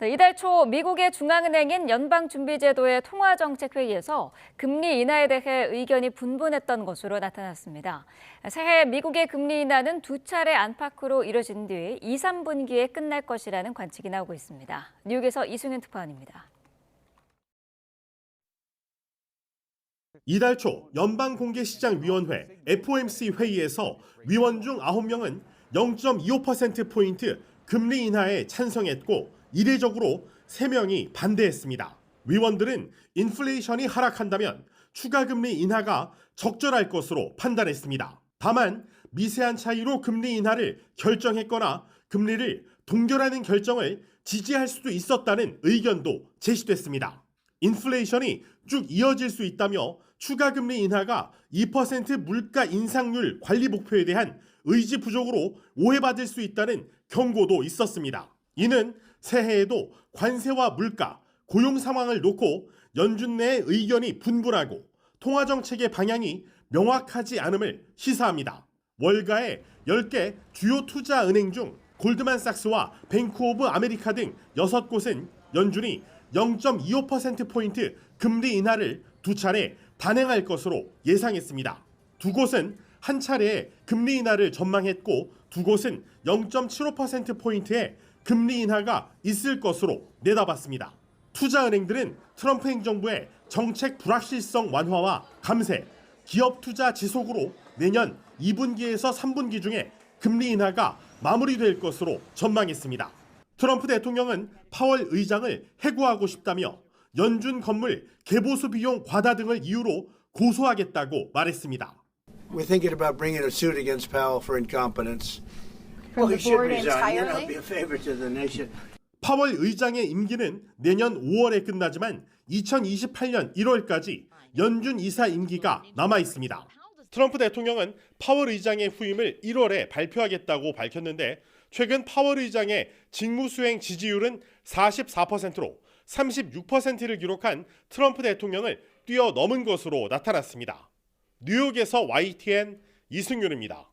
이달 초 미국의 중앙은행인 연방준비제도의 통화정책회의에서 금리 인하에 대해 의견이 분분했던 것으로 나타났습니다. 새해 미국의 금리 인하는 두 차례 안팎으로 이뤄진 뒤 2, 3분기에 끝날 것이라는 관측이 나오고 있습니다. 뉴욕에서 이승윤 특파원입니다. 이달 초 연방공개시장위원회 FOMC 회의에서 위원 중 9명은 0.25%포인트 금리 인하에 찬성했고 이례적으로 3명이 반대했습니다. 위원들은 인플레이션이 하락한다면 추가 금리 인하가 적절할 것으로 판단했습니다. 다만 미세한 차이로 금리 인하를 결정했거나 금리를 동결하는 결정을 지지할 수도 있었다는 의견도 제시됐습니다. 인플레이션이 쭉 이어질 수 있다며 추가 금리 인하가 2% 물가 인상률 관리 목표에 대한 의지 부족으로 오해받을 수 있다는 경고도 있었습니다. 이는 새해에도 관세와 물가, 고용 상황을 놓고 연준 내 의견이 분분하고 통화정책의 방향이 명확하지 않음을 시사합니다. 월가의 10개 주요 투자은행 중 골드만삭스와 뱅크 오브 아메리카 등 6곳은 연준이 0.25%포인트 금리 인하를 두 차례 단행할 것으로 예상했습니다. 두 곳은 한 차례 금리 인하를 전망했고 두 곳은 0.75%포인트의 금리 인하가 있을 것으로 내다봤습니다. 투자은행들은 트럼프 행정부의 정책 불확실성 완화와 감세, 기업 투자 지속으로 내년 2분기에서 3분기 중에 금리 인하가 마무리될 것으로 전망했습니다. 트럼프 대통령은 파월 의장을 해고하고 싶다며 연준 건물 개보수 비용 과다 등을 이유로 고소하겠다고 말했습니다. We're thinking about bringing a suit against Powell for incompetence. From the he should board resign. You know, entirely? be a favor to the nation. 파월 의장의 임기는 내년 5월에 끝나지만 2028년 1월까지 연준 이사 임기가 남아 있습니다. 트럼프 대통령은 파월 의장의 후임을 1월에 발표하겠다고 밝혔는데 최근 파월 의장의 직무수행 지지율은 44%로 36%를 기록한 트럼프 대통령을 뛰어넘은 것으로 나타났습니다. 뉴욕에서 YTN 이승윤입니다.